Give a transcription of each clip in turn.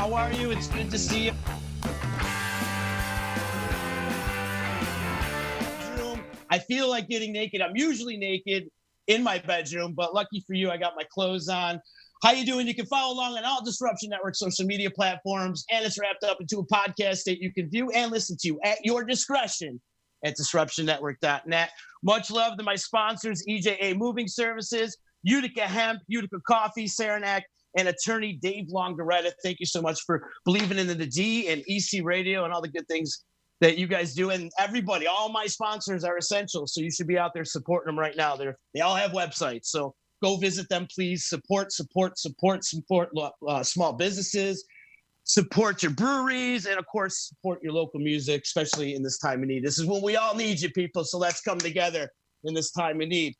How are you? It's good to see you. I feel like getting naked. I'm usually naked in my bedroom, but lucky for you, I got my clothes on. How you doing? You can follow along on all Disruption Network social media platforms, and it's wrapped up into a podcast that you can view and listen to at your discretion at disruptionnetwork.net. Much love to my sponsors, EJA Moving Services, Utica Hemp, Utica Coffee, Saranac, and attorney Dave Longaretta. Thank you so much for believing in the D and EC Radio and all the good things that you guys do. And everybody, all my sponsors are essential, so you should be out there supporting them right now. They all have websites, so go visit them, please. Support small businesses, support your breweries, and of course, support your local music, especially in this time of need. This is when we all need you, people, so let's come together in this time of need.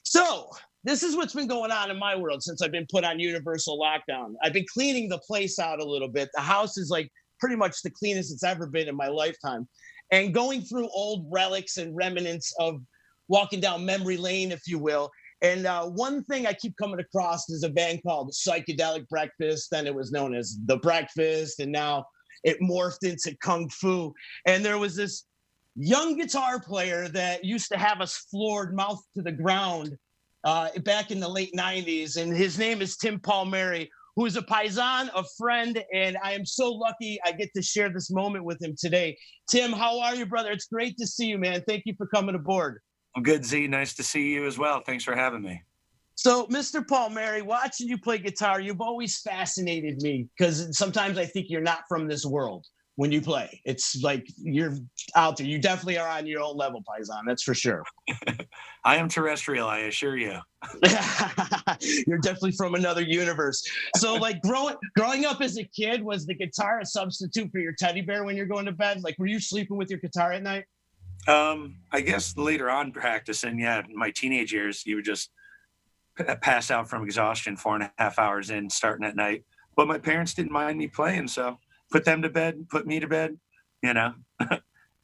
So this is what's been going on in my world since I've been put on universal lockdown. I've been cleaning the place out a little bit. The house is like pretty much the cleanest it's ever been in my lifetime. And going through old relics and remnants of walking down memory lane, if you will. And one thing I keep coming across is a band called Psychedelic Breakfast. Then it was known as The Breakfast, and now it morphed into Kung Fu. And there was this young guitar player that used to have us floored mouth to the ground back in the late 90s. And his name is Tim Palmieri, who is a paisan, a friend, and I am so lucky I get to share this moment with him today. Tim, how are you, brother? It's great to see you, man. Thank you for coming aboard. I'm good, Z. Nice to see you as well. Thanks for having me. So, Mr. Palmieri, watching you play guitar, you've always fascinated me because sometimes I think you're not from this world when you play. It's like you're out there. You definitely are on your own level, paisan. That's for sure. I am terrestrial, I assure you. You're definitely from another universe. So, like growing up as a kid, was the guitar a substitute for your teddy bear when you're going to bed? Like, were you sleeping with your guitar at night? I guess later on practicing, in my teenage years, you would just pass out from exhaustion 4.5 hours in, starting at night. But my parents didn't mind me playing, so put them to bed, put me to bed.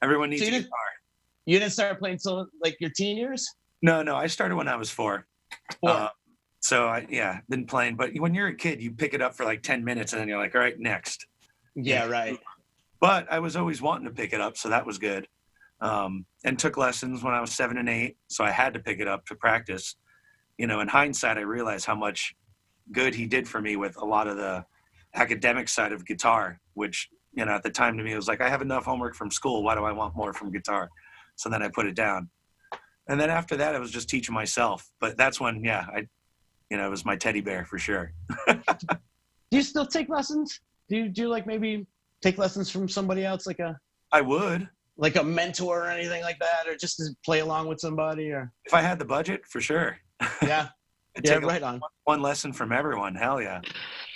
Everyone needs a guitar. You didn't start playing till like your teen years? No, I started when I was 4. So I been playing. But when you're a kid, you pick it up for like 10 minutes and then you're like, all right, next. Yeah, right. But I was always wanting to pick it up, so that was good. And took lessons when I was 7 and 8, so I had to pick it up to practice. In hindsight, I realized how much good he did for me with a lot of the academic side of guitar, which, at the time to me, it was like, I have enough homework from school. Why do I want more from guitar? So then I put it down. And then after that, I was just teaching myself. But that's when, it was my teddy bear for sure. Do you still take lessons? Do you like maybe take lessons from somebody else, I would. Like a mentor or anything like that, or just to play along with somebody? Or if I had the budget, for sure. Yeah. Take right on. One lesson from everyone. Hell yeah.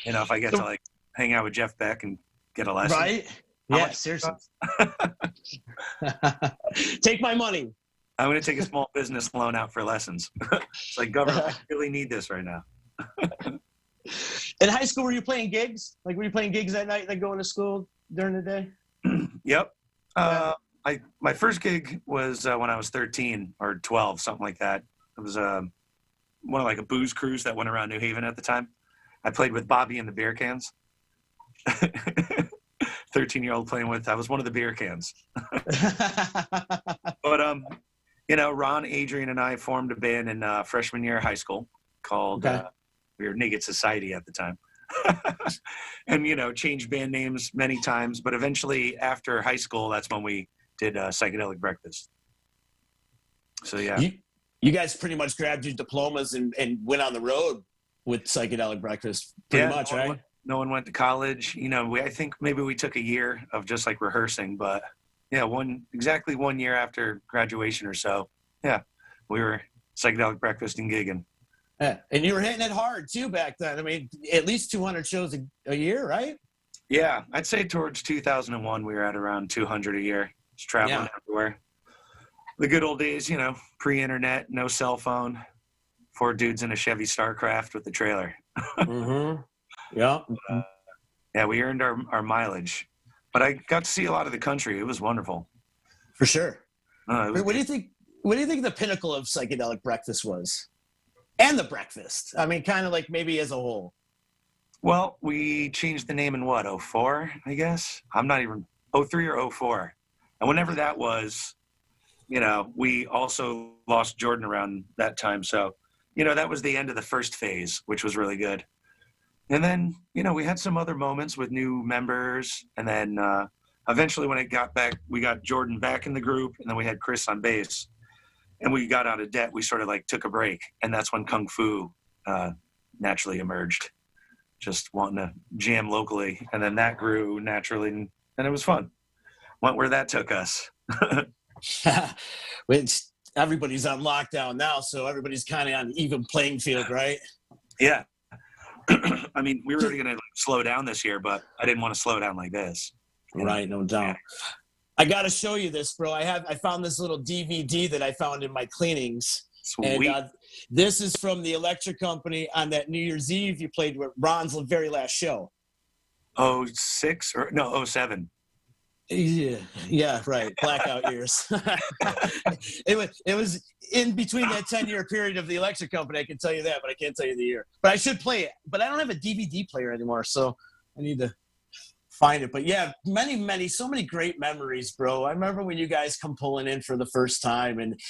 If I get to hang out with Jeff Beck and get a lesson. Right. Yeah, seriously. Take my money. I'm going to take a small business loan out for lessons. It's like, government, I really need this right now. In high school, were you playing gigs? Like, were you playing gigs at night, like going to school during the day? Yep. My first gig was when I was 13 or 12, something like that. It was one of a booze cruise that went around New Haven at the time. I played with Bobby and the Beer Cans. 13-year-old playing with, I was one of the beer cans. But, Ron, Adrian, and I formed a band in freshman year of high school called, we were Naked Society at the time. And, changed band names many times. But eventually, after high school, that's when we did Psychedelic Breakfast. So, yeah. You guys pretty much grabbed your diplomas and went on the road with Psychedelic Breakfast, pretty much, right? No one went to college. I think maybe we took a year of just rehearsing, but exactly 1 year after graduation or so. Yeah, we were Psychedelic Breakfast and gigging. Yeah. And you were hitting it hard too back then. I mean, at least 200 shows a year, right? Yeah, I'd say towards 2001, we were at around 200 a year. Just traveling everywhere. The good old days, pre-internet, no cell phone, 4 dudes in a Chevy Starcraft with the trailer. Mm-hmm. Yeah. We earned our mileage, but I got to see a lot of the country. It was wonderful. For sure. What do you think the pinnacle of Psychedelic Breakfast was? And the breakfast. I mean, kind of like maybe as a whole. Well, we changed the name in what, '04, I guess? I'm not even, '03 or '04. And whenever that was, we also lost Jordan around that time. So, that was the end of the first phase, which was really good. And then, we had some other moments with new members. And then eventually when it got back, we got Jordan back in the group, and then we had Chris on bass. And we got out of debt. We sort of like took a break. And that's when Kung Fu naturally emerged, just wanting to jam locally. And then that grew naturally, and it was fun. Went where that took us. Which everybody's on lockdown now, so everybody's kind of on even playing field, right? Yeah. I mean, we were already going to slow down this year, but I didn't want to slow down like this. Right, no doubt. I got to show you this, bro. I found this little DVD that I found in my cleanings. Sweet. And this is from the Electric Company on that New Year's Eve you played with Ron's very last show. '06 or no, '07. Yeah, right. Blackout years. It was in between that 10-year period of the Electric Company. I can tell you that, but I can't tell you the year. But I should play it. But I don't have a DVD player anymore, so I need to find it. But yeah, so many great memories, bro. I remember when you guys come pulling in for the first time, and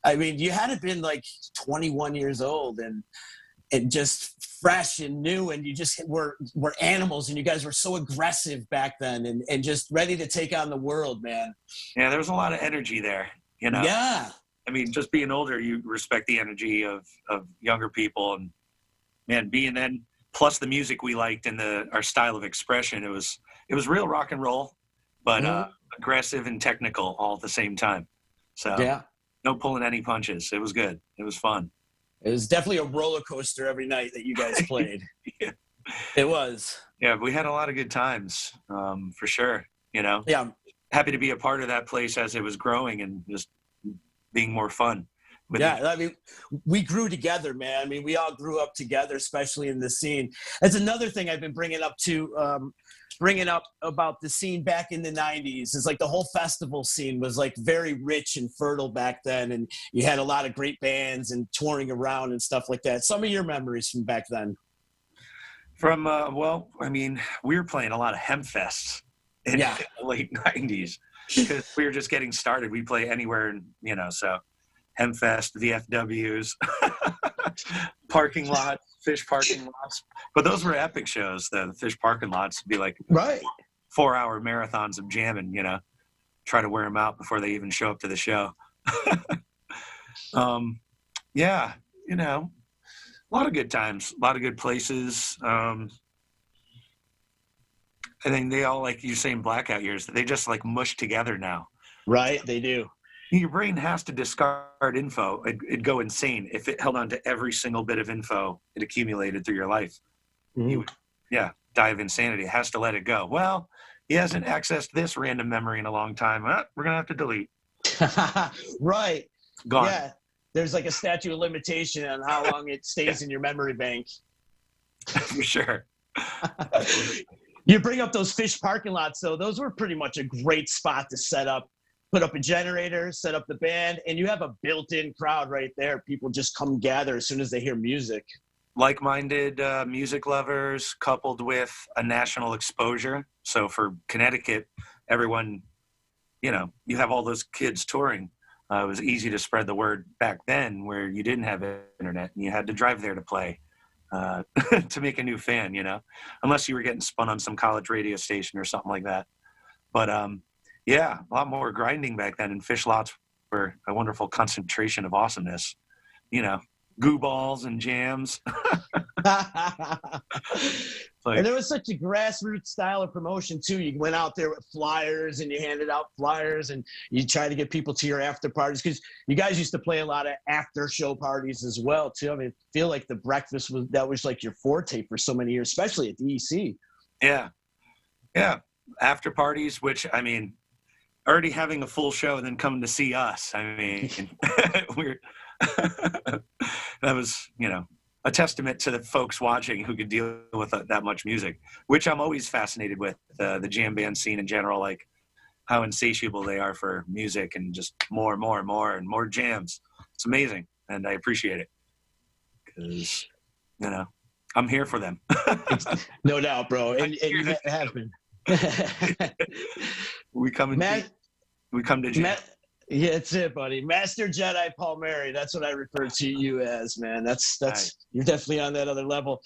I mean, you had to been like 21 years old and just fresh and new, and you just were animals, and you guys were so aggressive back then, and just ready to take on the world, man. Yeah, there was a lot of energy there, Yeah. I mean, just being older, you respect the energy of younger people, and man, being then plus the music we liked and our style of expression, it was real rock and roll, but aggressive and technical all at the same time. So yeah, no pulling any punches. It was good. It was fun. It was definitely a roller coaster every night that you guys played. Yeah. It was. Yeah, we had a lot of good times, for sure. Yeah. Happy to be a part of that place as it was growing and just being more fun. I mean, we grew together, man. I mean, we all grew up together, especially in the scene. That's another thing I've been bringing up about the scene back in the 90s. Is like the whole festival scene was like very rich and fertile back then, and you had a lot of great bands and touring around and stuff like that. Some of your memories from back then? From I mean, we were playing a lot of Hempfests in the late 90s because we were just getting started. We play anywhere, so Hempfest, VFWs, parking lot, fish parking lots. But those were epic shows. The fish parking lots would be like 4-hour marathons of jamming, try to wear them out before they even show up to the show. Yeah, a lot of good times, a lot of good places. I think they all, like you're saying, blackout years, they just like mush together now. Right, they do. Your brain has to discard info. It'd go insane if it held on to every single bit of info it accumulated through your life. Mm-hmm. You would, die of insanity. It has to let it go. Well, he hasn't accessed this random memory in a long time. We're going to have to delete. Right. Gone. Yeah. There's like a statute of limitation on how long it stays in your memory bank. For sure. You bring up those fish parking lots, though. Those were pretty much a great spot to set up. Put up a generator, set up the band, and you have a built-in crowd right there. People just come gather as soon as they hear music. Like-minded music lovers coupled with a national exposure. So for Connecticut, everyone, you have all those kids touring. It was easy to spread the word back then where you didn't have internet and you had to drive there to play to make a new fan, unless you were getting spun on some college radio station or something like that. But yeah, a lot more grinding back then, and fish lots were a wonderful concentration of awesomeness. Goo balls and jams. And there was such a grassroots style of promotion, too. You went out there with flyers, and you handed out flyers, and you tried to get people to your after parties, because you guys used to play a lot of after show parties as well, too. I mean, I feel like the breakfast was like your forte for so many years, especially at the EC. Yeah. After parties, which, I mean, already having a full show and then coming to see us. I mean, that was, a testament to the folks watching who could deal with that much music, which I'm always fascinated with, the jam band scene in general, like how insatiable they are for music and just more and more jams. It's amazing. And I appreciate it because, I'm here for them. No doubt, bro. And you have been. we come Matt, we come to jam. Matt, yeah, that's it, buddy. Master Jedi Palmieri. That's what I refer to you as, man. That's Nice. You're definitely on that other level.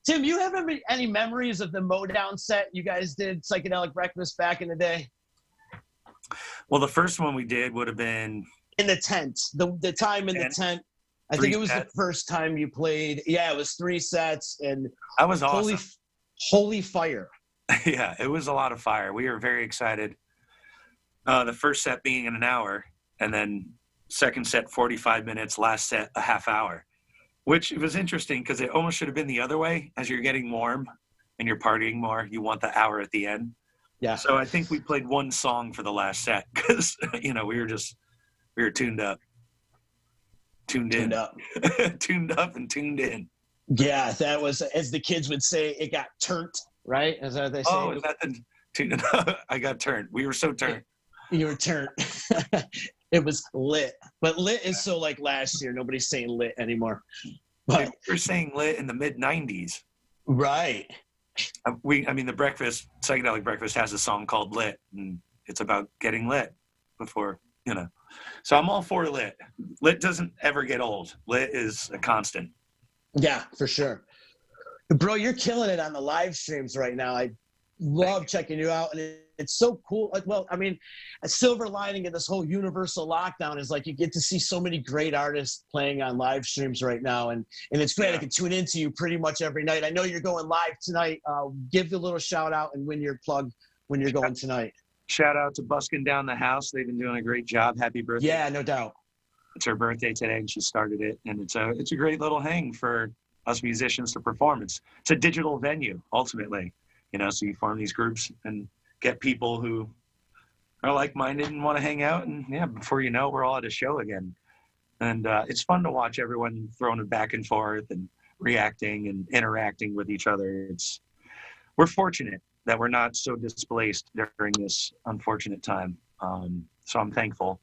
Tim, you have any memories of the Modown set you guys did, Psychedelic Breakfast, back in the day? Well, the first one we did would have been in the tent. The time in the tent. I think it was the first time you played. Yeah, it was 3 sets, and that was awesome. Holy fire! Yeah, it was a lot of fire. We were very excited. The first set being in an hour, and then second set 45 minutes, last set a half hour, which was interesting because it almost should have been the other way. As you're getting warm and you're partying more, you want the hour at the end. Yeah. So I think we played one song for the last set because we were tuned up. Tuned up and tuned in. Yeah, that was, as the kids would say, it got turned, right? Is that what they say? Oh, is that tuned up? I got turned. We were so turned. You were turned. It was lit. But lit is so like last year. Nobody's saying lit anymore. But we were saying lit in the mid-90s. Right. The Psychedelic Breakfast has a song called Lit, and it's about getting lit before, So I'm all for lit. Lit doesn't ever get old. Lit is a constant. Yeah, for sure. Bro, you're killing it on the live streams right now. I love checking you out, and it's so cool. Well, I mean, a silver lining of this whole universal lockdown is like you get to see so many great artists playing on live streams right now, and it's great. Yeah. I can tune into you pretty much every night. I know you're going live tonight. Give a little shout out and win your plug when you're going tonight. Shout out to Busking Down the House. They've been doing a great job. Happy birthday. Yeah, no doubt. It's her birthday today, and she started it, and it's a great little hang for us musicians to perform. It's a digital venue, ultimately, so you form these groups and get people who are like-minded and want to hang out, and before you know, we're all at a show again. And it's fun to watch everyone throwing it back and forth and reacting and interacting with each other. We're fortunate that we're not so displaced during this unfortunate time. So I'm thankful.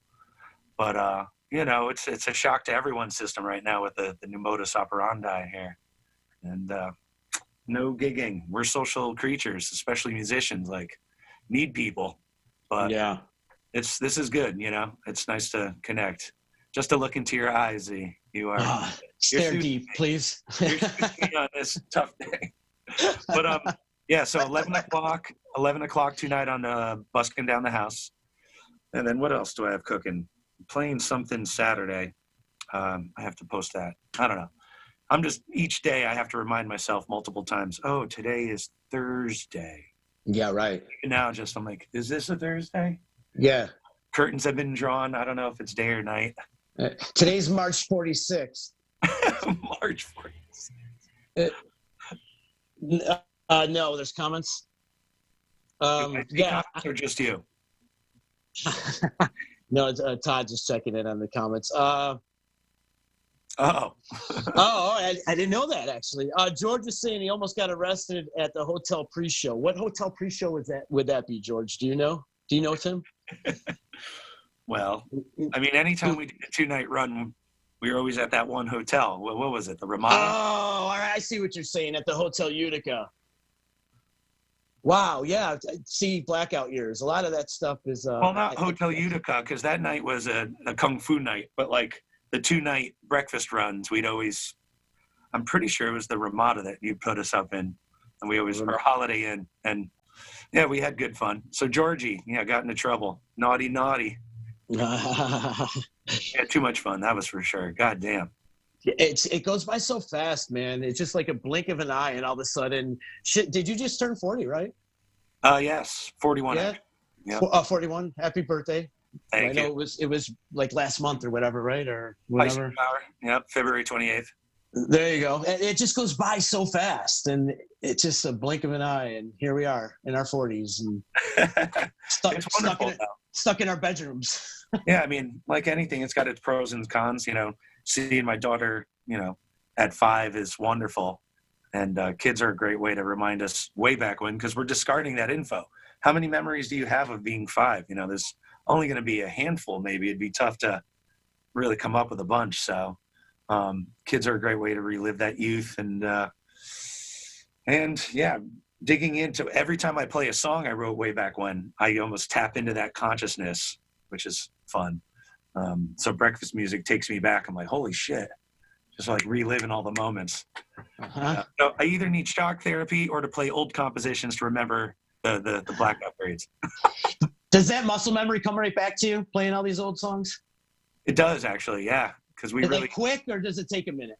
But, it's a shock to everyone's system right now with the new modus operandi here. And no gigging. We're social creatures, especially musicians, need people. But yeah, this is good, It's nice to connect. Just to look into your eyes, Z. You are stare deep, please. You're on this tough day. But so 11 o'clock tonight on Busking Down the House. And then what else do I have cooking? Playing something Saturday. I have to post that. I don't know. I'm just, each day I have to remind myself multiple times, oh, today is Thursday. Yeah, right. And now I'm like, is this a Thursday? Yeah. Curtains have been drawn. I don't know if it's day or night. Today's March 46th. March 46th. No, there's comments. Yeah. Or just you? No, Todd just checking in on the comments. I didn't know that, actually. George is saying he almost got arrested at the hotel pre-show. What hotel pre-show would that be, George? Do you know? Do you know, Tim? Well, I mean, anytime we did a 2-night run, we were always at that one hotel. What was it? The Ramada? Oh, all right. I see what you're saying, at the Hotel Utica. Wow, yeah. See, blackout years. A lot of that stuff is... well, not Hotel Utica, because that night was a kung fu night, but the 2-night breakfast runs, we'd always... I'm pretty sure it was the Ramada that you put us up in, and we always... Our Holiday Inn, and yeah, we had good fun. So Georgie, got into trouble. Naughty. Yeah, too much fun. That was for sure. God damn. It goes by so fast, man. It's just like a blink of an eye, and all of a sudden, shit. Did you just turn 40, right? Yes, 41. Yeah, yeah. 41. Happy birthday. Thank you. I know it was like last month or whatever, right? Or whatever. Yep, February 28th. There you go. It just goes by so fast, and it's just a blink of an eye, and here we are in our 40s, and stuck in our bedrooms. Yeah, I mean, like anything, it's got its pros and cons. Seeing my daughter, at 5 is wonderful. And kids are a great way to remind us way back when, because we're discarding that info. How many memories do you have of being 5? There's only going to be a handful, maybe. It'd be tough to really come up with a bunch. So kids are a great way to relive that youth. And And yeah, digging into every time I play a song I wrote way back when, I almost tap into that consciousness, which is fun. So breakfast music takes me back. I'm like, holy shit, just like reliving all the moments. So I either need shock therapy or to play old compositions to remember the blackout periods. Does that muscle memory come right back to you playing all these old songs? It does actually, yeah, because we Is really it quick or does it take a minute?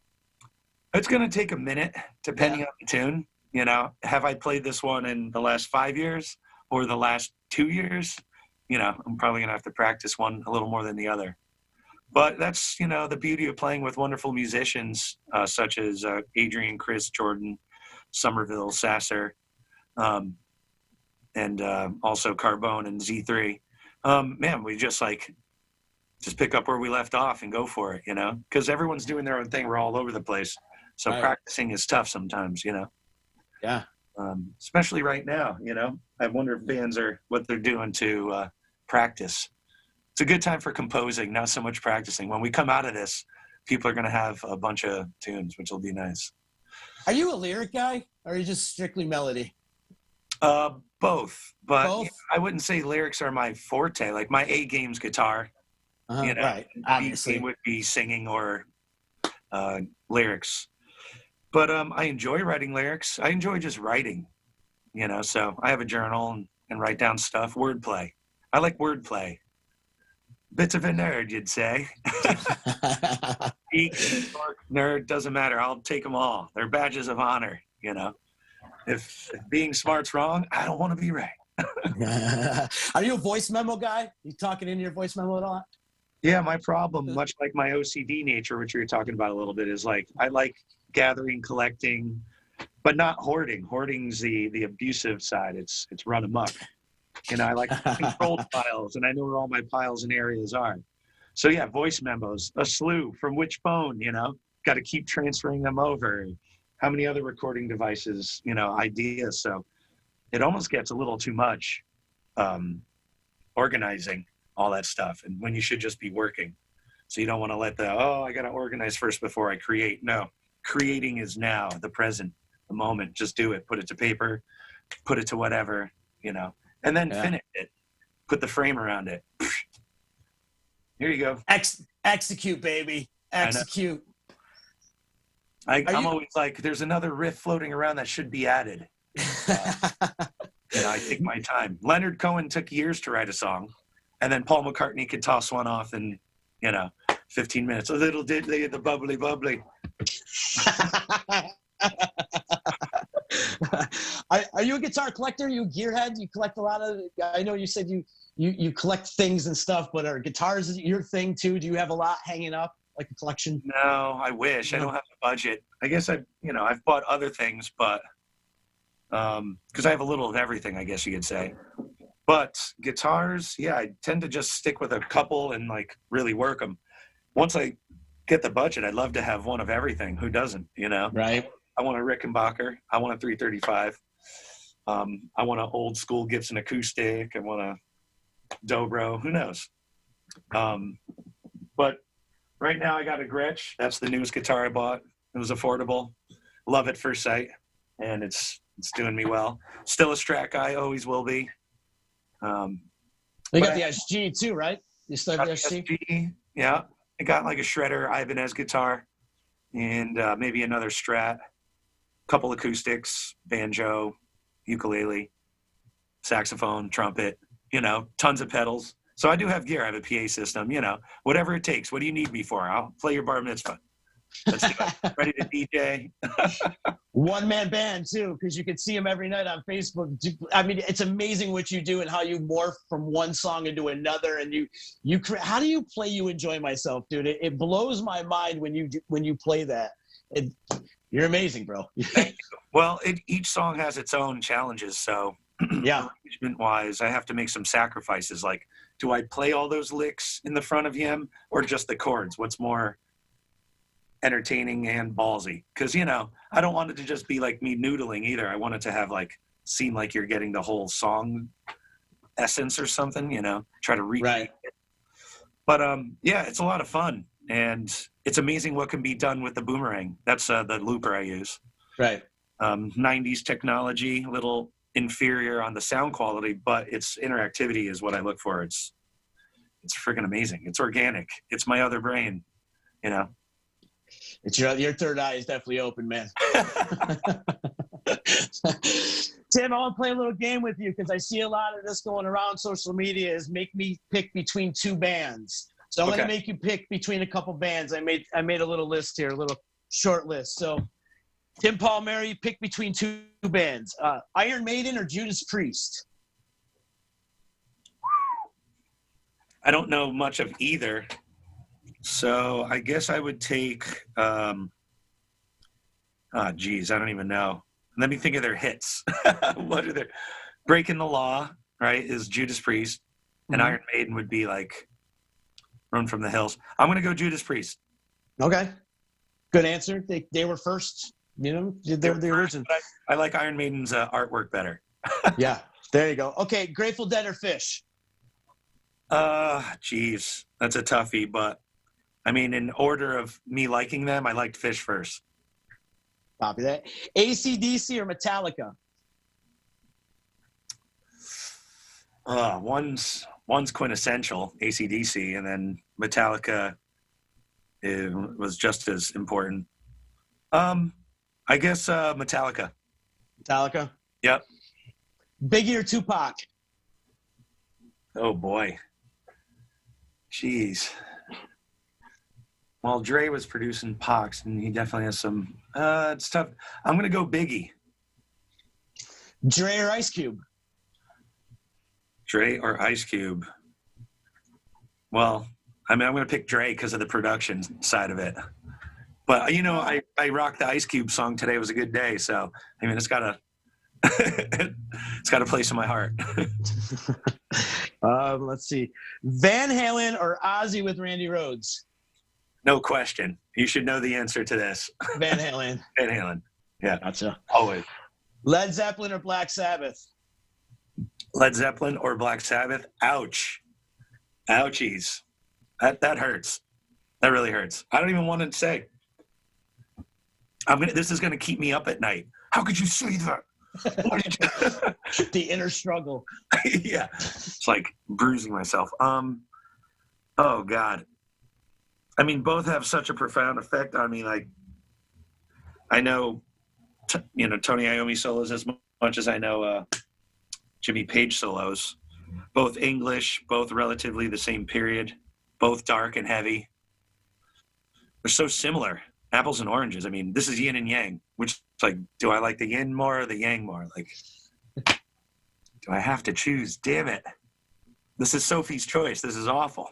It's going to take a minute depending on the tune. You know, have I played this one in the last 5 years or the last 2 years? You know, I'm probably going to have to practice one a little more than the other. But that's, you know, the beauty of playing with wonderful musicians such as Adrian, Chris, Jordan, Somerville, Sasser, and also Carbone and Z3. Man, we just pick up where we left off and go for it, you know, because everyone's doing their own thing. We're all over the place. So practicing is tough sometimes, you know. Yeah. Especially right now, you know. I wonder if bands are what they're doing to practice. It's a good time for composing, not so much practicing. When we come out of this, people are going to have a bunch of tunes, which will be nice. Are you a lyric guy or are you just strictly melody? Both. But Both? I wouldn't say lyrics are my forte. Like my A game's guitar. You know, right. Obviously. B game would be singing or lyrics. But I enjoy writing lyrics. I enjoy just writing, you know. So I have a journal and write down stuff. Wordplay. I like wordplay. Bits of a nerd, you'd say. Geek, dork, nerd, doesn't matter. I'll take them all. They're badges of honor, you know. If being smart's wrong, I don't want to be right. Are you a voice memo guy? You talking in your voice memo at all? Yeah, my problem, much like my OCD nature, which you were talking about a little bit, is like I like gathering, collecting, but not hoarding. Hoarding's the abusive side. It's run amok. You know, I like controlled files, and I know where all my piles and areas are. So yeah, voice memos, a slew from which phone, you know, got to keep transferring them over. How many other recording devices, you know, ideas. So it almost gets a little too much organizing all that stuff. And when you should just be working. So you don't want to let I got to organize first before I create. No, creating is now, the present, the moment. Just do it. Put it to paper, put it to whatever, you know, and then finish it. Put the frame around it. Here you go. Execute, baby. Execute. I'm always like, there's another riff floating around that should be added. You know, I take my time. Leonard Cohen took years to write a song, and then Paul McCartney could toss one off in, you know, 15 minutes. A little diddly, the bubbly, bubbly. Are you a guitar collector? Are you a gearhead? You collect a lot of. I know you said you collect things and stuff, but are guitars your thing too? Do you have a lot hanging up, like a collection? No, I wish. I don't have a budget. I guess I've bought other things, but because I have a little of everything, I guess you could say. But guitars, yeah, I tend to just stick with a couple and like really work them. Once I get the budget, I'd love to have one of everything. Who doesn't, you know? Right. I want a Rickenbacker. I want a 335. I want an old school Gibson acoustic. I want a Dobro. Who knows? But right now I got a Gretsch. That's the newest guitar I bought. It was affordable. Love at first sight. And it's doing me well. Still a Strat guy. Always will be. You got the SG too, right? You still have the SG? Yeah. I got like a Shredder Ibanez guitar and maybe another Strat. Couple acoustics, banjo, ukulele, saxophone, trumpet, you know, tons of pedals. So I do have gear. I have a PA system, you know, whatever it takes. What do you need me for? I'll play your bar mitzvah. Let's do it. Ready to DJ? One-man band too, because you can see them every night on Facebook. I mean, it's amazing what you do and how you morph from one song into another. And you how do you play "You Enjoy Myself," dude? It blows my mind when you play that. You're amazing, bro. Well, each song has its own challenges. So yeah, arrangement-wise, I have to make some sacrifices. Like, do I play all those licks in the front of him or just the chords? What's more entertaining and ballsy? Because, you know, I don't want it to just be like me noodling either. I want it to have seem like you're getting the whole song essence or something, you know, try to recreate it. But yeah, it's a lot of fun. And it's amazing what can be done with the boomerang. That's the looper I use. Right. 90s technology, a little inferior on the sound quality, but its interactivity is what I look for. It's freaking amazing. It's organic. It's my other brain, you know. It's your third eye is definitely open, man. Tim, I want to play a little game with you because I see a lot of this going around social media is make me pick between two bands. So I'm going to make you pick between a couple bands. I made a little list here, a little short list. So Tim Palmieri, pick between two bands, Iron Maiden or Judas Priest? I don't know much of either. So I guess I would take, I don't even know. Let me think of their hits. What are their, Breaking the Law, right, is Judas Priest. And Iron Maiden would be like Run from the Hills. I'm going to go Judas Priest. Okay. Good answer. They were first, you know, they're the original. I like Iron Maiden's artwork better. Yeah, there you go. Okay, Grateful Dead or Fish? That's a toughie, but I mean, in order of me liking them, I liked Fish first. Copy that. AC/DC or Metallica? One's quintessential, AC/DC, and then Metallica was just as important. I guess Metallica. Metallica? Yep. Biggie or Tupac? Oh, boy. Jeez. Well, Dre was producing Pacs, and he definitely has some. It's tough. I'm going to go Biggie. Dre or Ice Cube? Dre or Ice Cube? Well, I mean, I'm going to pick Dre because of the production side of it. But, you know, I rocked the Ice Cube song Today Was a Good Day. So, I mean, it's got a place in my heart. Let's see. Van Halen or Ozzy with Randy Rhoads? No question. You should know the answer to this. Van Halen. Van Halen. Yeah. Gotcha. Always. Led Zeppelin or Black Sabbath? Led Zeppelin or Black Sabbath? Ouch. Ouchies. That hurts. That really hurts. I don't even want to say. This is gonna keep me up at night. How could you say that? The inner struggle. Yeah. It's like bruising myself. Oh God. I mean, both have such a profound effect on me. Like, I know, Tony Iommi solos as much as I know Jimmy Page solos. Both English, both relatively the same period, both dark and heavy. They're so similar. Apples and oranges. I mean, this is yin and yang, which is like, do I like the yin more or the yang more? Like, do I have to choose? Damn it. This is Sophie's choice. This is awful.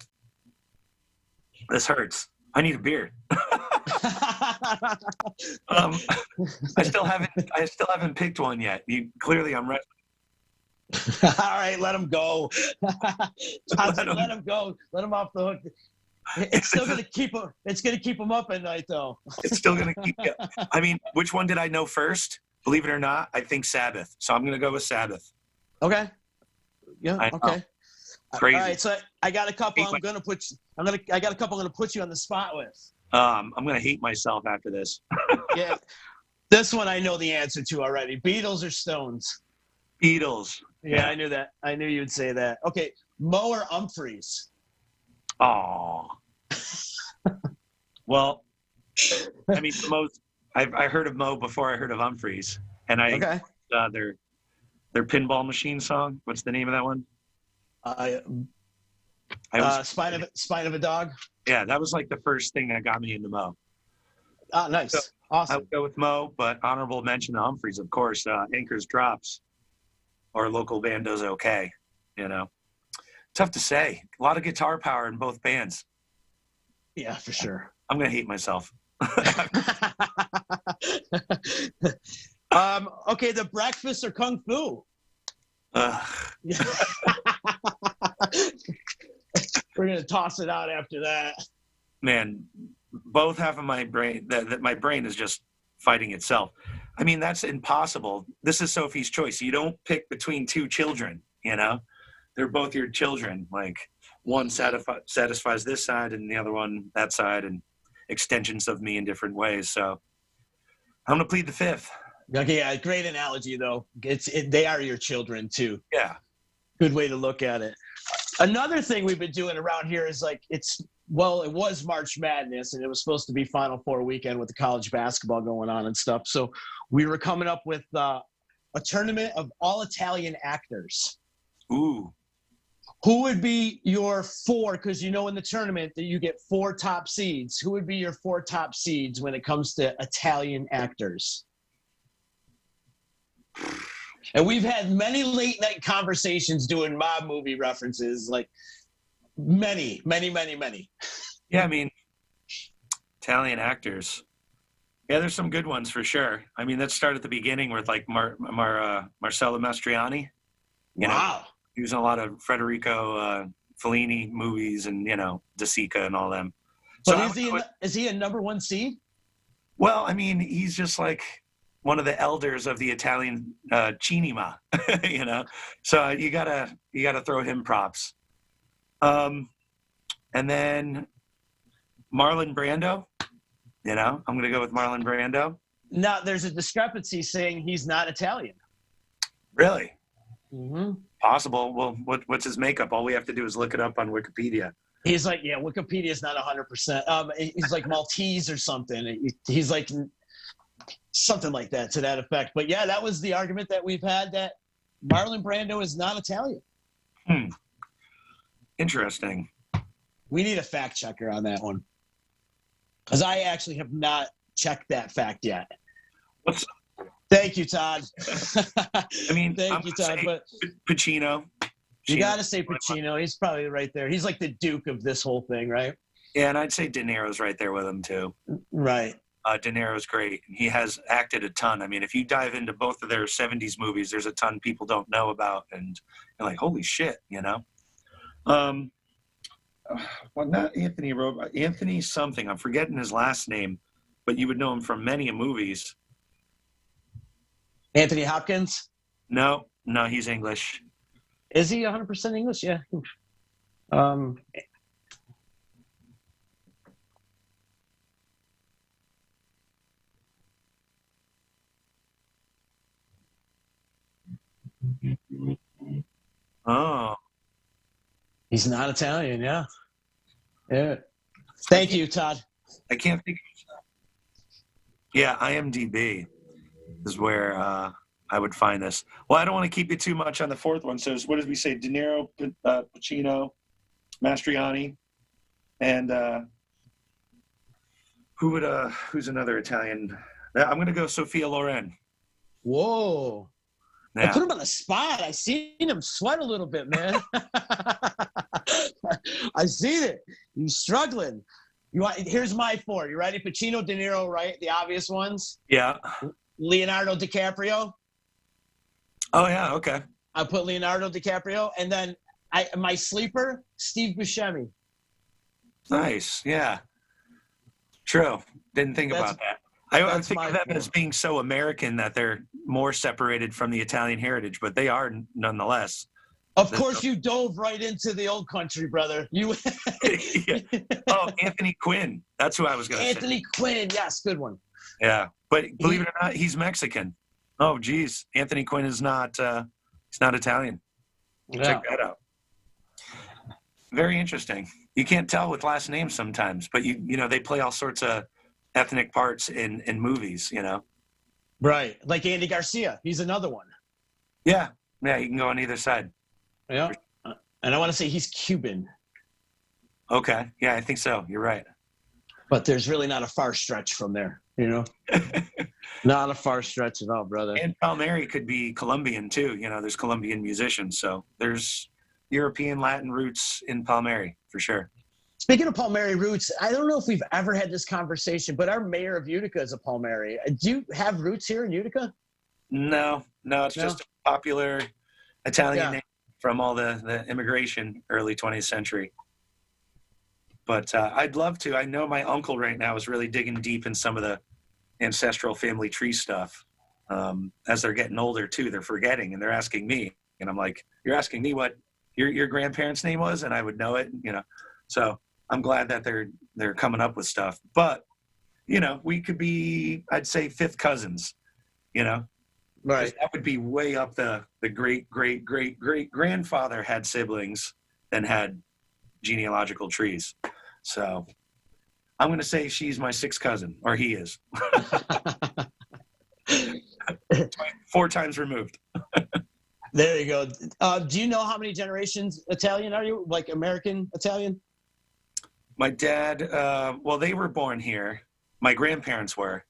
This hurts. I need a beer. I still haven't picked one yet. Clearly I'm right. All right, let him go. Let him go. Let him off the hook. It's still gonna keep him. It's gonna keep him up at night, though. It's still gonna keep you. I mean, which one did I know first? Believe it or not, I think Sabbath. So I'm gonna go with Sabbath. Okay. Yeah. Okay. Crazy. All right, so I got a couple. I got a couple. I'm gonna put you on the spot with. I'm gonna hate myself after this. Yeah. This one I know the answer to already. Beatles or Stones? Beatles. Yeah, I knew that. I knew you'd say that. Okay, Mo or Humphreys? Oh. Well, I mean, I heard of Mo before I heard of Humphreys, and their pinball machine song. What's the name of that one? Spine of a Dog. Yeah, that was like the first thing that got me into Mo. Nice. So Awesome. I would go with Mo, but honorable mention to Humphreys, of course. Anchors Drops or Local Band Does Okay. Tough to say. A lot of guitar power in both bands. Yeah, for sure. I'm gonna hate myself. Okay, The Breakfast or Kung Fu? We're gonna toss it out after that. Man, both half of my brain that my brain is just fighting itself. I mean, that's impossible. This is Sophie's choice. You don't pick between two children, They're both your children. Like, one satisfies this side and the other one that side, and extensions of me in different ways. So I'm gonna plead the fifth. Okay, yeah, great analogy though. They are your children too. Yeah. Good way to look at it. Another thing we've been doing around here is like it was March Madness and it was supposed to be Final Four weekend with the college basketball going on and stuff. So we were coming up with a tournament of all Italian actors. Ooh. Who would be your four? Because in the tournament that you get 4 top seeds. Who would be your 4 top seeds when it comes to Italian actors? And we've had many late night conversations doing mob movie references, like many. Yeah, I mean, Italian actors. Yeah, there's some good ones for sure. I mean, let's start at the beginning with like Marcello Mastroianni. Wow. He was in a lot of Federico Fellini movies and, De Sica and all them. But is he a number 1 seed? Well, I mean, he's just like one of the elders of the Italian cinema, So you gotta throw him props. And then Marlon Brando, I'm gonna go with Marlon Brando. Now there's a discrepancy saying he's not Italian. Really? Mm-hmm. Possible. Well, what's his makeup? All we have to do is look it up on Wikipedia. He's like, yeah, Wikipedia is not 100%. He's like Maltese or something. He's like something like that to that effect. But yeah, that was the argument that we've had, that Marlon Brando is not Italian. Interesting. We need a fact checker on that one, because I actually have not checked that fact yet. Thank you, Todd. I mean, thank you, Todd. But Pacino. You got to say Pacino. He's probably right there. He's like the Duke of this whole thing, right? Yeah, and I'd say De Niro's right there with him too. Right. De Niro's great. He has acted a ton. I mean, if you dive into both of their 70s movies, there's a ton people don't know about, and you're like, holy shit, Well, not Anthony something. I'm forgetting his last name, but you would know him from many movies. Anthony Hopkins? No, he's English. Is he 100% English? Yeah. Oh. He's not Italian, yeah. Yeah. Thank you, Todd. I can't think of it. Yeah, IMDb is where I would find this. Well, I don't want to keep you too much on the fourth one. So what did we say? De Niro, Pacino, Mastroianni, and who's another Italian? I'm going to go Sophia Loren. Whoa. Yeah. I put him on the spot. I seen him sweat a little bit, man. I seen it. He's struggling. Here's my 4. You ready? Pacino, De Niro, right? The obvious ones. Yeah. Leonardo DiCaprio. Oh yeah. Okay. I put Leonardo DiCaprio, and then my sleeper, Steve Buscemi. Nice. Yeah. True. Didn't think about that. I think of them as being so American that they're more separated from the Italian heritage, but they are nonetheless. Of course, you dove right into the old country, brother. You. Yeah. Oh, Anthony Quinn. That's who I was going to say. Anthony Quinn. Yes, good one. Yeah, but believe it or not, he's Mexican. Oh, geez, Anthony Quinn is not. He's not Italian. Yeah. Check that out. Very interesting. You can't tell with last names sometimes, but they play all sorts of ethnic parts in movies. Right, like Andy Garcia. He's another one. Yeah, you can go on either side. Yeah, and I want to say he's Cuban. Okay, yeah, I think so. You're right. But there's really not a far stretch from there, Not a far stretch at all, brother. And Palmieri could be Colombian too. There's Colombian musicians, so there's European Latin roots in Palmieri for sure. Speaking of Palmieri roots, I don't know if we've ever had this conversation, but our mayor of Utica is a Palmieri. Do you have roots here in Utica? No, it's just a popular Italian name from all the immigration early 20th century. But I'd love to. I know my uncle right now is really digging deep in some of the ancestral family tree stuff. As they're getting older too, they're forgetting and they're asking me, and I'm like, "You're asking me what your grandparents' name was?" And I would know it, So I'm glad that they're coming up with stuff. But we could be, I'd say, fifth cousins. you know? 'Cause Right. that would be way up the great, great, great, great grandfather had siblings, then had genealogical trees. So I'm going to say she's my sixth cousin, or he is. 4 times removed. There you go. Do you know how many generations Italian are you? Like American Italian? My dad, well, they were born here. My grandparents were.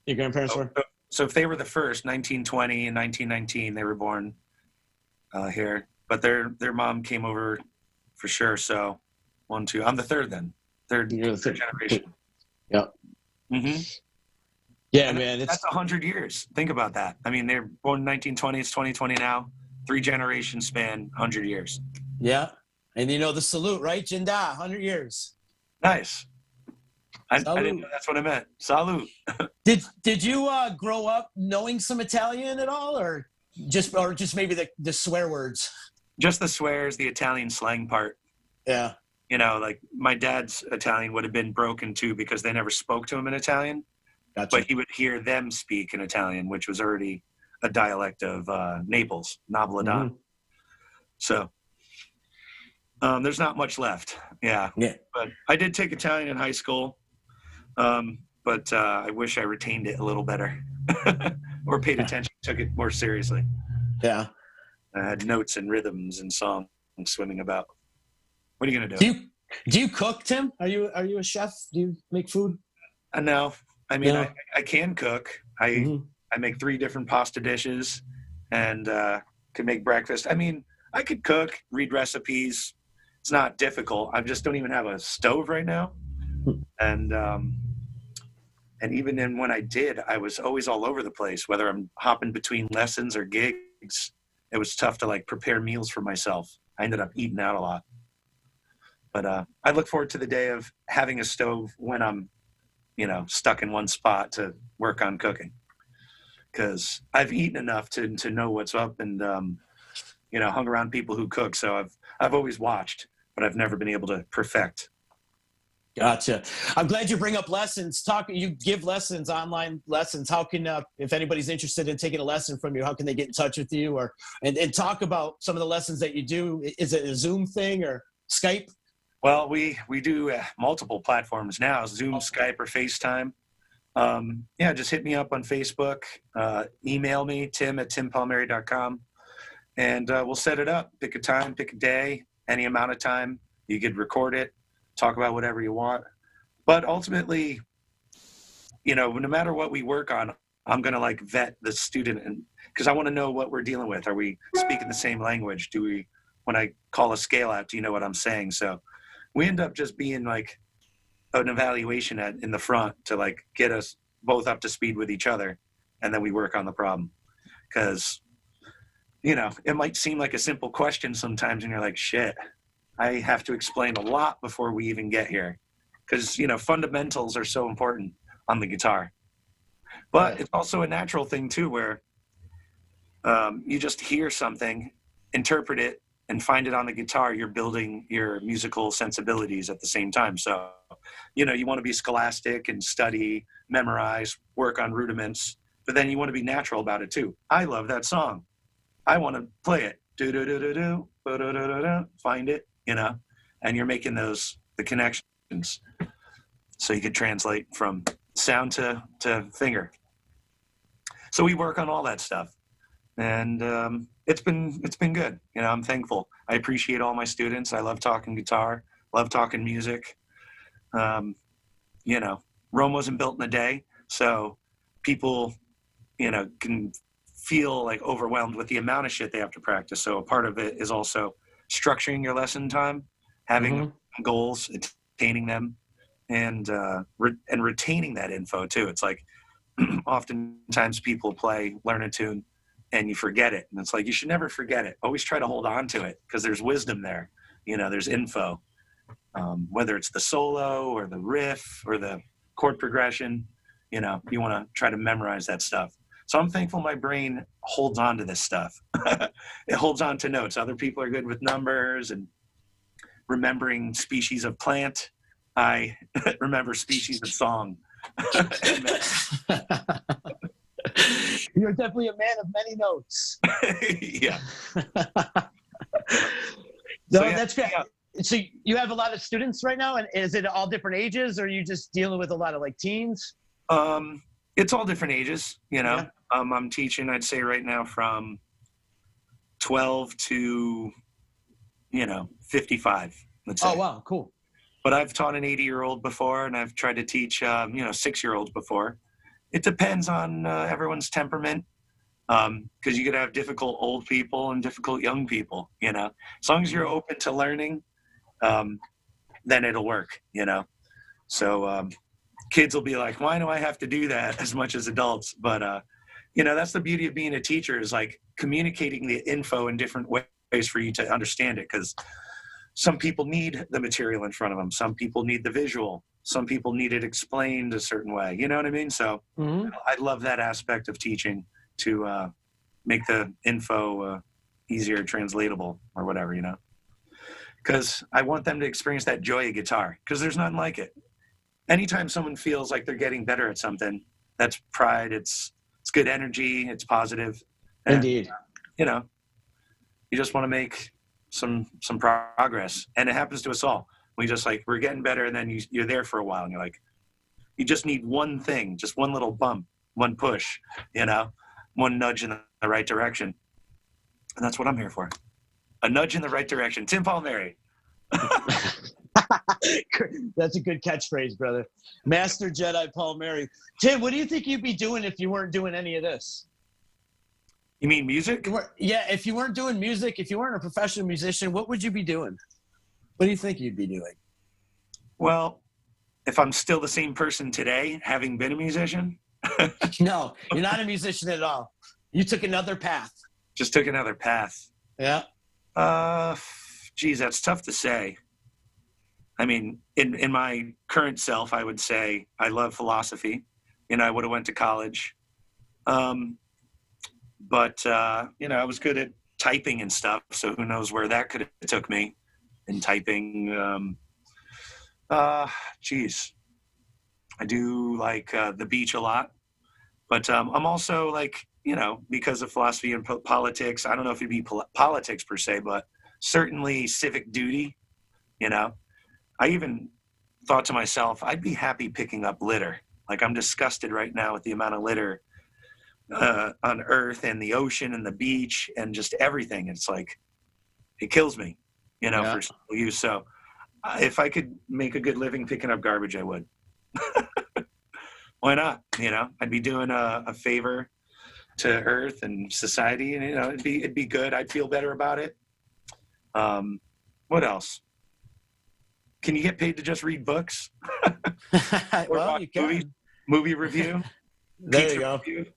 Your grandparents were? So if they were the first, 1920 and 1919, they were born here. But their mom came over for sure. So 1, 2. I'm the third then. Third generation. Yeah. Mm-hmm. Yeah, and man. That's 100 years. Think about that. I mean, they're born in 1920. It's 2020 now. 3 generations span 100 years. Yeah. And you know the salute, right? Jinda, 100 years. Nice. I didn't know that's what I meant. Salute. Did you grow up knowing some Italian at all, or just maybe the swear words? Just the swears, the Italian slang part. Yeah. You know, like my dad's Italian would have been broken too because they never spoke to him in Italian. Gotcha. But he would hear them speak in Italian, which was already a dialect of Naples, Napoletan. Mm-hmm. So there's not much left. Yeah. But I did take Italian in high school. But I wish I retained it a little better or paid attention, took it more seriously. Yeah. I had notes and rhythms and songs swimming about. What are you going to do? Do you cook, Tim? Are you a chef? Do you make food? No. I mean, I can cook. I make 3 different pasta dishes and can make breakfast. I mean, I could cook, read recipes. It's not difficult. I just don't even have a stove right now. And even when I did, I was always all over the place, whether I'm hopping between lessons or gigs. It was tough to like prepare meals for myself. I ended up eating out a lot. But I look forward to the day of having a stove when I'm, stuck in one spot to work on cooking. Because I've eaten enough to know what's up and, hung around people who cook. So I've always watched, but I've never been able to perfect. Gotcha. I'm glad you bring up lessons. You give lessons, online lessons. How can, if anybody's interested in taking a lesson from you, how can they get in touch with you and talk about some of the lessons that you do? Is it a Zoom thing or Skype? Well, we do multiple platforms now, Zoom, Skype, or FaceTime. Just hit me up on Facebook. Email me, tim@timpalmieri.com. And we'll set it up. Pick a time, pick a day, any amount of time. You could record it, talk about whatever you want. But ultimately, no matter what we work on, I'm going to vet the student because I want to know what we're dealing with. Are we speaking the same language? When I call a scale out, do you know what I'm saying? So we end up just being an evaluation in the front to get us both up to speed with each other. And then we work on the problem. Because, it might seem like a simple question sometimes and you're like, shit, I have to explain a lot before we even get here. Because, fundamentals are so important on the guitar. But it's also a natural thing too, where you just hear something, interpret it, and find it on the guitar. You're building your musical sensibilities at the same time. So, you want to be scholastic and study, memorize, work on rudiments, but then you want to be natural about it too. I love that song. I want to play it. Do-do-do-do-do, ba-do-do-do-do, find it, and you're making the connections. So you could translate from sound to finger. So we work on all that stuff. And it's been good. I'm thankful. I appreciate all my students. I love talking guitar, love talking music. Rome wasn't built in a day. So people, can feel overwhelmed with the amount of shit they have to practice. So a part of it is also structuring your lesson time, having goals, attaining them, and retaining that info too. It's oftentimes people learn a tune, and you forget it. And it's you should never forget it. Always try to hold on to it because there's wisdom there. There's info, whether it's the solo or the riff or the chord progression, you want to try to memorize that stuff. So I'm thankful my brain holds on to this stuff. It holds on to notes. Other people are good with numbers and remembering species of plant. I remember species of song. You're definitely a man of many notes. Yeah. No, yeah, that's good. yeah. So you have a lot of students right now, and is it all different ages, or are you just dealing with a lot of like teens? It's all different ages, you know. Yeah. I'm teaching, I'd say right now from 12 to, 55, let's say. Oh wow, cool. But I've taught an 80-year-old before, and I've tried to teach, 6-year-olds before. It depends on everyone's temperament, because you could have difficult old people and difficult young people, As long as you're open to learning, then it'll work, So kids will be like, why do I have to do that as much as adults? But, that's the beauty of being a teacher, is like communicating the info in different ways for you to understand it, because some people need the material in front of them. Some people need the visual. Some people need it explained a certain way. You know what I mean? So I love that aspect of teaching, to make the info easier translatable or whatever, because I want them to experience that joy of guitar, because there's nothing like it. Anytime someone feels like they're getting better at something, that's pride. It's good energy. It's positive. And, Indeed. You just want to make some progress, and it happens to us all. We're getting better, and then you're there for a while, and you're like, you just need one thing, just one little bump, one push, one nudge in the right direction, and that's what I'm here for. A nudge in the right direction. Tim Palmieri. That's a good catchphrase, brother. Master Jedi Palmieri. Tim, what do you think you'd be doing if you weren't doing any of this? You mean music? Yeah, if you weren't doing music, if you weren't a professional musician, what would you be doing? What do you think you'd be doing? Well, if I'm still the same person today, having been a musician. No, you're not a musician at all. You took another path. Just took another path. Yeah. Geez, that's tough to say. I mean, in my current self, I would say I love philosophy. I would have went to college. But I was good at typing and stuff, so who knows where that could have took me in typing. Geez. I do like the beach a lot, but I'm also like, because of philosophy and politics, I don't know if it'd be politics per se, but certainly civic duty, I even thought to myself, I'd be happy picking up litter. Like, I'm disgusted right now with the amount of litter on Earth and the ocean and the beach and just everything. It's like, it kills me, for simple use. So if I could make a good living picking up garbage, I would. Why not? I'd be doing a favor to Earth and society, and it'd be good. I'd feel better about it. What else? Can you get paid to just read books? Or well, you can. Movie review? There you go. Dude,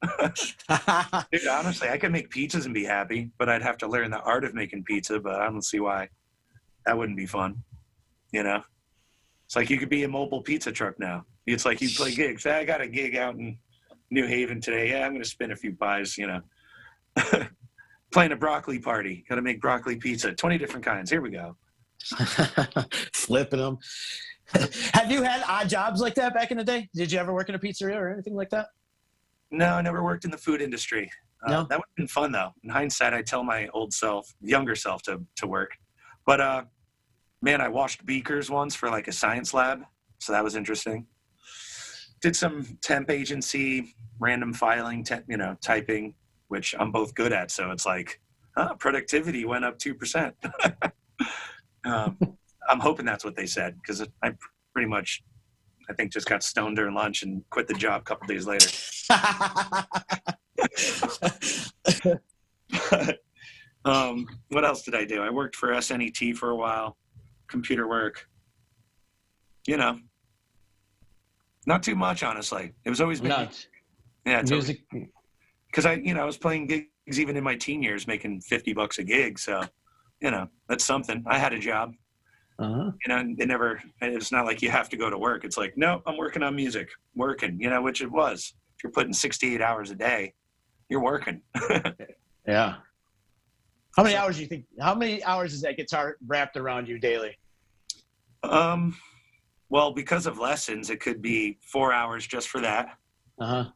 honestly, I could make pizzas and be happy, but I'd have to learn the art of making pizza, but I don't see why that wouldn't be fun. It's like you could be a mobile pizza truck now. It's like you play gigs. I got a gig out in New Haven today. Yeah, I'm going to spin a few pies, Playing a broccoli party. Got to make broccoli pizza. 20 different kinds. Here we go. Flipping them. Have you had odd jobs like that back in the day? Did you ever work in a pizzeria or anything like that? No, I never worked in the food industry. No? That would have been fun, though. In hindsight, I tell my younger self to work. But, man, I washed beakers once for like a science lab. So that was interesting. Did some temp agency, random filing, typing, which I'm both good at. So it's like, productivity went up 2%. I'm hoping that's what they said, because I pretty much, I think, just got stoned during lunch and quit the job a couple days later. What else did I do? I worked for SNET for a while, computer work. Not too much, honestly. It was always Nuts. Yeah, music. Because I was playing gigs even in my teen years, making $50 a gig. So, that's something. I had a job. Uh-huh. It's not like you have to go to work. It's like, no, I'm working on music, which it was. If you're putting 68 hours a day, you're working. Yeah. How many hours is that guitar wrapped around you daily? Well, because of lessons, it could be 4 hours just for that. Uh-huh.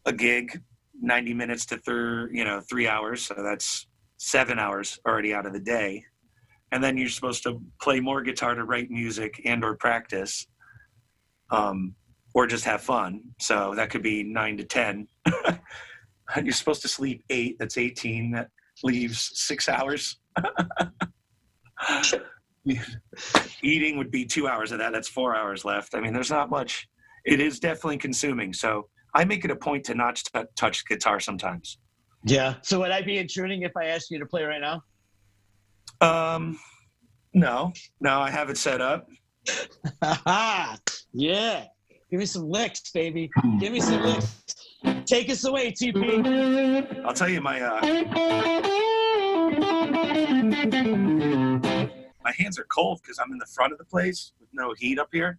A gig, 90 minutes to 3 hours. So that's 7 hours already out of the day. And then you're supposed to play more guitar to write music and or practice, or just have fun. So that could be 9 to 10. You're supposed to sleep 8. That's 18. That leaves 6 hours. Eating would be 2 hours of that. That's 4 hours left. I mean, there's not much. It is definitely consuming. So I make it a point to not touch guitar sometimes. Yeah. So would I be intruding if I asked you to play right now? No, I have it set up. Yeah. Give me some licks, baby. Give me some licks. Take us away, TP. I'll tell you, my hands are cold because I'm in the front of the place with no heat up here.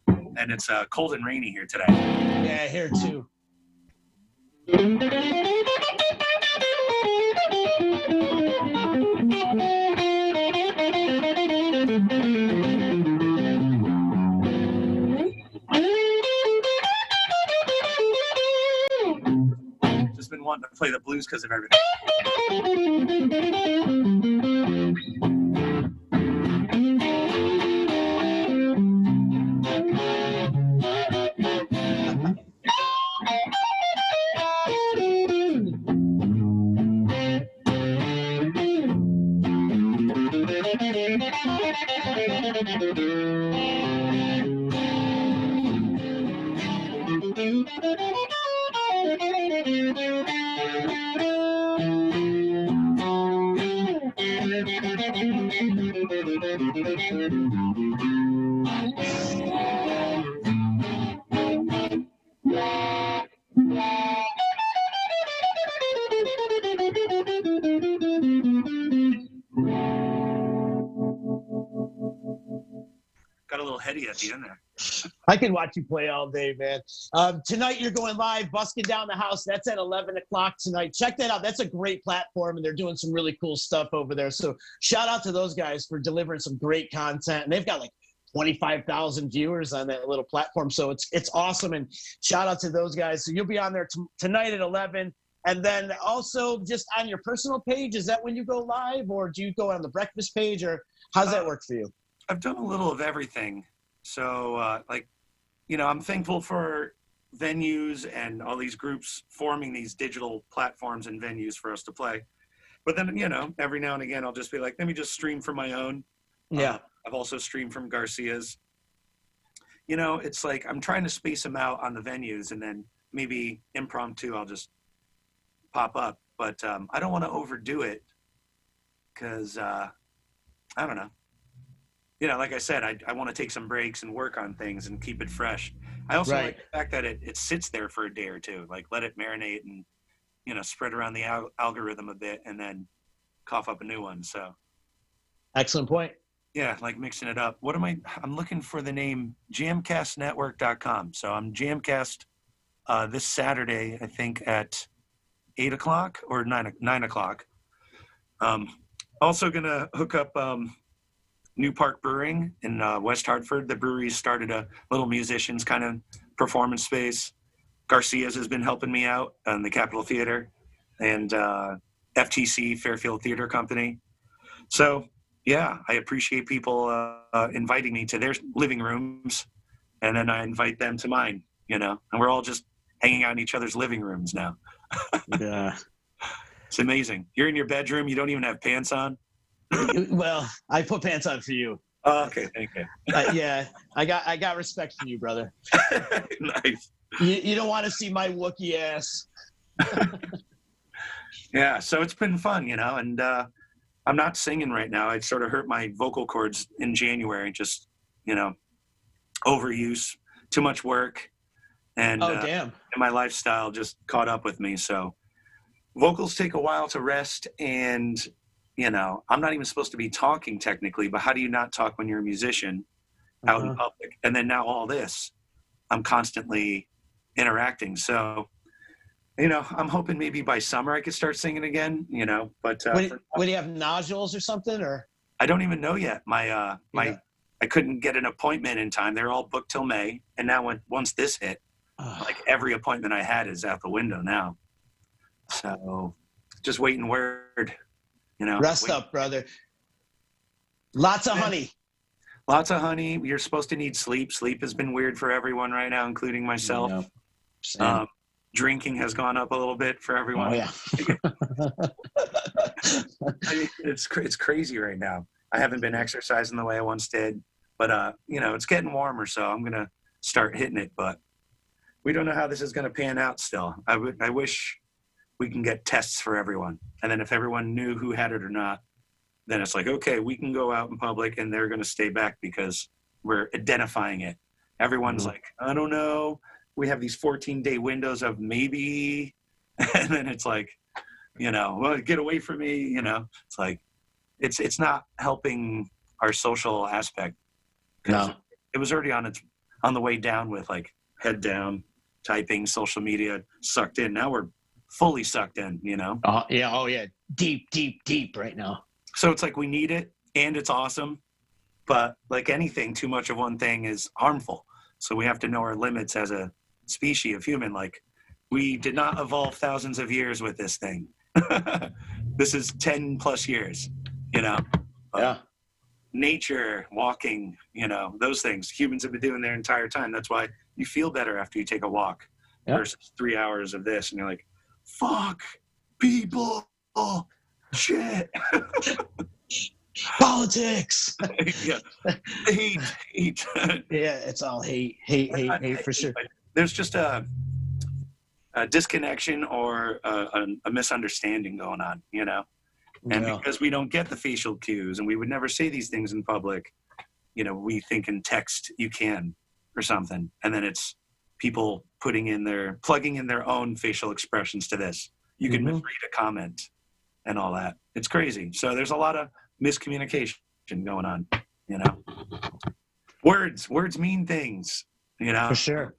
And it's cold and rainy here today. Yeah, here too. Just been wanting to play the blues because of everything. Got a little heady at the end there. I can watch you play all day, man. Tonight you're going live, Busking Down the House. That's at 11 o'clock tonight. Check that out. That's a great platform, and they're doing some really cool stuff over there. So shout out to those guys for delivering some great content. And they've got like 25,000 viewers on that little platform. So it's awesome. And shout out to those guys. So you'll be on there tonight at 11. And then also just on your personal page, is that when you go live, or do you go on the breakfast page, or how's that work for you? I've done a little of everything. So, I'm thankful for venues and all these groups forming these digital platforms and venues for us to play. But then, every now and again, I'll just be like, let me just stream from my own. Yeah. I've also streamed from Garcia's. It's like I'm trying to space them out on the venues, and then maybe impromptu I'll just pop up. But I don't want to overdo it because, I don't know. Like I said, I want to take some breaks and work on things and keep it fresh. I also like the fact that it sits there for a day or two, like let it marinate and, spread around the algorithm a bit and then cough up a new one. So. Excellent point. Yeah, like mixing it up. I'm looking for the name jamcastnetwork.com. So I'm Jamcast this Saturday, I think at 8 o'clock or 9 o'clock. Also going to hook up New Park Brewing in West Hartford. The brewery started a little musicians kind of performance space. Garcia's has been helping me out on the Capitol Theater and FTC, Fairfield Theater Company. So, yeah, I appreciate people inviting me to their living rooms, and then I invite them to mine, and we're all just hanging out in each other's living rooms now. Yeah. It's amazing. You're in your bedroom. You don't even have pants on. Well, I put pants on for you. Oh, okay, thank you. Yeah, I got respect for you, brother. Nice. You don't want to see my Wookiee ass. Yeah, so it's been fun, and I'm not singing right now. I sort of hurt my vocal cords in January, just, overuse, too much work, and damn. And my lifestyle just caught up with me. So vocals take a while to rest, and I'm not even supposed to be talking technically, but how do you not talk when you're a musician out in public? And then now all this, I'm constantly interacting. So, I'm hoping maybe by summer I could start singing again, but Would you have nodules or something, or? I don't even know yet. I couldn't get an appointment in time. They're all booked till May. And now once this hit, like every appointment I had is out the window now. So just waiting word, you know. Rest up, brother. Lots of honey. Lots of honey. You're supposed to need sleep. Sleep has been weird for everyone right now, including myself. Yeah. Drinking has gone up a little bit for everyone. Oh, yeah. I mean, it's crazy right now. I haven't been exercising the way I once did, but you know, it's getting warmer, so I'm gonna start hitting it. But we don't know how this is gonna pan out still. I wish we can get tests for everyone, and then if everyone knew who had it or not, then it's like, okay, we can go out in public, and they're gonna stay back because we're identifying it. Everyone's like, I don't know. We have these 14-day windows of maybe, and then it's like, you know, well, get away from me. You know, it's like, it's not helping our social aspect. No. It was already on the way down with like head down, typing, social media, sucked in. Now we're fully sucked in, you know? Oh, yeah. Oh, yeah. Deep, deep, deep right now. So it's like we need it and it's awesome. But like anything, too much of one thing is harmful. So we have to know our limits as a species of human. Like, we did not evolve thousands of years with this thing. This is 10 plus years, you know? Yeah. Nature, walking, you know, those things humans have been doing their entire time. That's why you feel better after you take a walk versus 3 hours of this. And you're like, fuck people, shit. Politics. Yeah. Hate. Yeah, it's all hate for sure. There's just a disconnection or a misunderstanding going on, you know? And because we don't get the facial cues and we would never say these things in public, you know, we think in text you can or something. And then it's people plugging in their own facial expressions to this. You can misread a comment and all that. It's crazy. So there's a lot of miscommunication going on, you know? Words mean things, you know? For sure.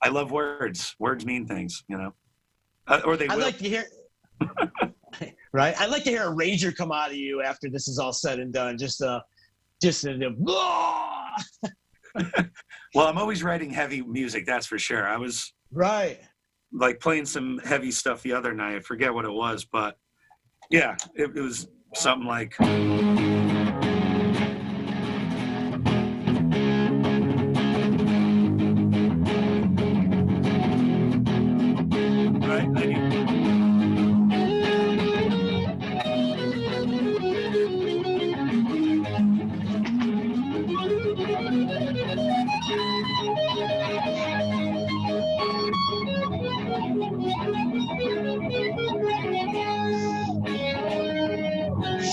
I love words. Words mean things, you know? Or they will. I'd like to hear... Right, I'd like to hear a rager come out of you after this is all said and done. Well, I'm always writing heavy music, that's for sure. I was like playing some heavy stuff the other night. I forget what it was, but yeah, it was something like.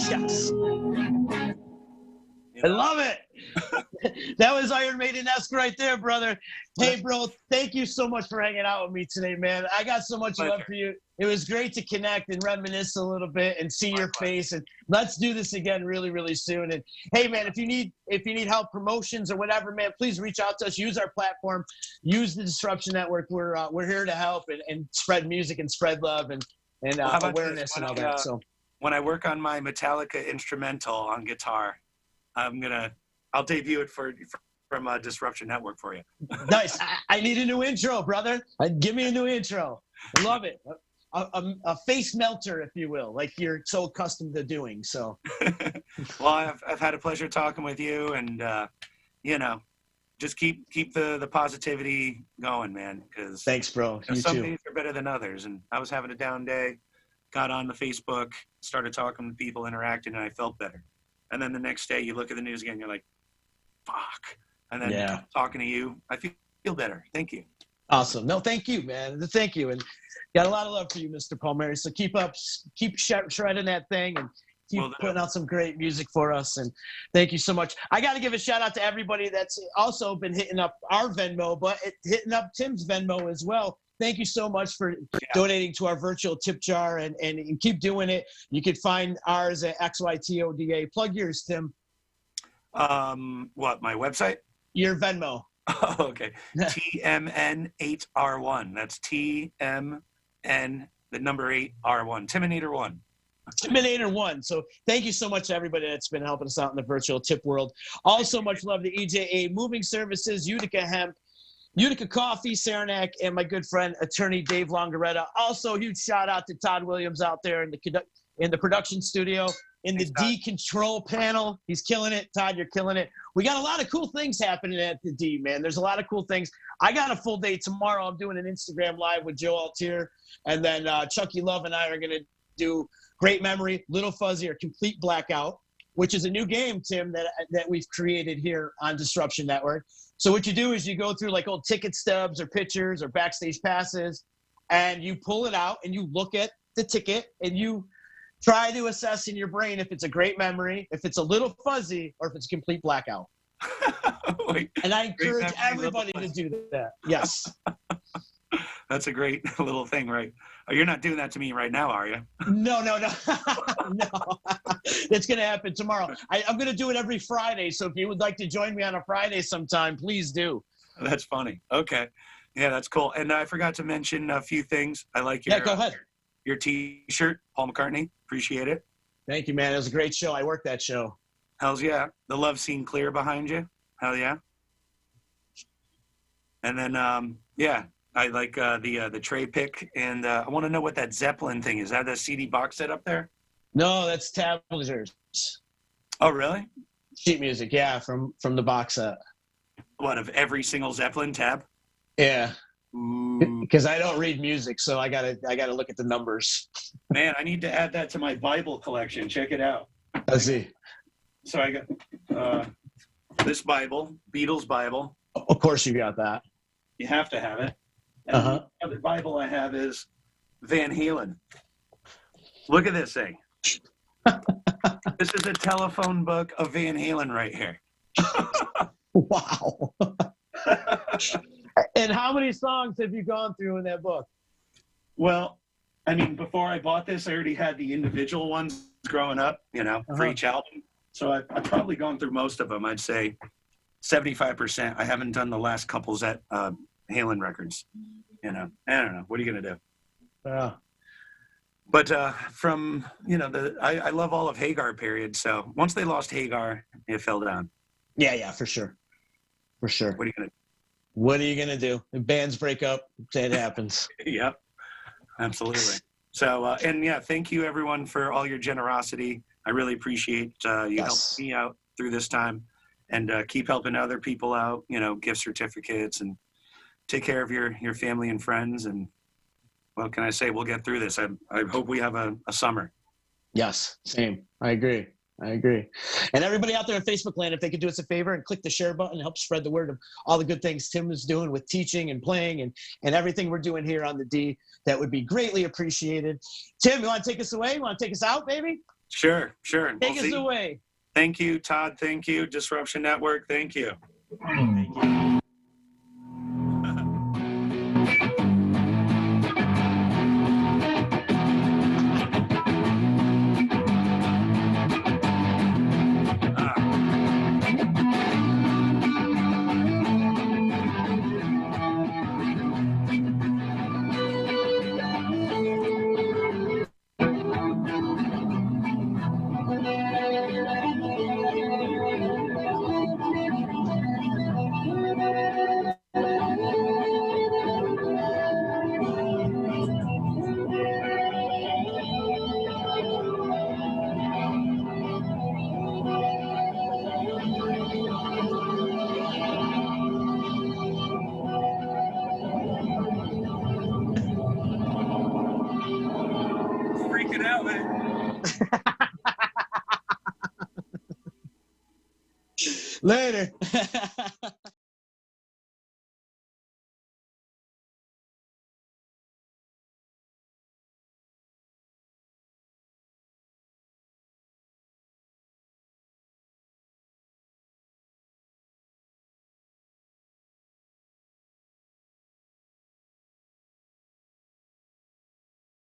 Yes. I love it. That was Iron Maiden-esque right there, brother. Hey, bro, thank you so much for hanging out with me today, man. I got so much love for you. It was great to connect and reminisce a little bit and see your face. And let's do this again really, really soon. And hey, man, if you need help, promotions or whatever, man, please reach out to us. Use our platform. Use the Disruption Network. We're here to help and spread music and spread love and awareness and all that. So when I work on my Metallica instrumental on guitar, I'll debut it from Disruption Network for you. Nice. I need a new intro, brother. Give me a new intro. I love it. A face melter, if you will, like you're so accustomed to doing. So, well, I've had a pleasure talking with you, and you know, just keep the positivity going, man. Because thanks, bro. You some too. days are better than others, and I was having a down day. Got on the Facebook, started talking to people, interacting, and I felt better. And then the next day, you look at the news again, you're like, "Fuck!" And then talking to you, I feel better. Thank you. Awesome. No, thank you, man. Thank you, and got a lot of love for you, Mr. Palmieri. So keep shredding that thing, and keep putting out some great music for us. And thank you so much. I got to give a shout out to everybody that's also been hitting up our Venmo, but hitting up Tim's Venmo as well. Thank you so much for donating to our virtual tip jar and keep doing it. You can find ours at XYTODA. Plug yours, Tim. What, my website? Your Venmo. Oh, okay. TMN8R1. That's TMN, the number 8R1. Timinator1. Timinator1. So thank you so much to everybody that's been helping us out in the virtual tip world. Also, much love to EJA Moving Services, Utica Hemp, Utica Coffee, Saranac, and my good friend, attorney Dave Longaretta. Also, huge shout out to Todd Williams out there in the production studio, in the D control panel. He's killing it. Todd, you're killing it. We got a lot of cool things happening at the D, man. There's a lot of cool things. I got a full day tomorrow. I'm doing an Instagram live with Joe Altier, and then Chucky Love and I are going to do Great Memory, Little Fuzzy, or Complete Blackout, which is a new game, Tim, that we've created here on Disruption Network. So what you do is you go through like old ticket stubs or pictures or backstage passes, and you pull it out and you look at the ticket and you try to assess in your brain if it's a great memory, if it's a little fuzzy, or if it's complete blackout. Wait, and I encourage everybody to do that. Yes. That's a great little thing, right? Oh, you're not doing that to me right now, are you? No. No. It's going to happen tomorrow. I'm going to do it every Friday. So if you would like to join me on a Friday sometime, please do. That's funny. Okay. Yeah, that's cool. And I forgot to mention a few things. I like your, go ahead. Your T-shirt, Paul McCartney. Appreciate it. Thank you, man. It was a great show. I worked that show. Hells yeah. The love scene clear behind you. Hell yeah. And then, yeah. I like the tray pick, and I want to know what that Zeppelin thing is. That the CD box set up there? No, that's tablatures. Oh, really? Sheet music, yeah, from the box set. What, of every single Zeppelin tab? Yeah. Because I don't read music, so I gotta look at the numbers. Man, I need to add that to my Bible collection. Check it out. Let's see. So I got this Bible, Beatles Bible. Of course, you got that. You have to have it. And the other Bible I have is Van Halen. Look at this thing. This is a telephone book of Van Halen right here. Wow. And how many songs have you gone through in that book? Well, I mean, before I bought this, I already had the individual ones growing up, for each album. So I've probably gone through most of them. I'd say 75%. I haven't done the last couples at Halen records. I don't know. What are you going to do? Yeah. But from, I love all of Hagar period. So once they lost Hagar, it fell down. Yeah, for sure. For sure. What are you going to do? What are you going to do? If bands break up, it happens. Yep. Absolutely. So, and yeah, thank you everyone for all your generosity. I really appreciate you helping me out through this time, and keep helping other people out, gift certificates, and take care of your family and friends. And what can I say? We'll get through this. I hope we have a summer. Yes, same. I agree. And everybody out there in Facebook land, if they could do us a favor and click the share button and help spread the word of all the good things Tim is doing with teaching and playing and everything we're doing here on the D, that would be greatly appreciated. Tim, you want to take us away? You want to take us out, baby? Sure. Take us away. Thank you, Todd. Thank you, Disruption Network. Thank you. Thank you. Freaking out, man. Later.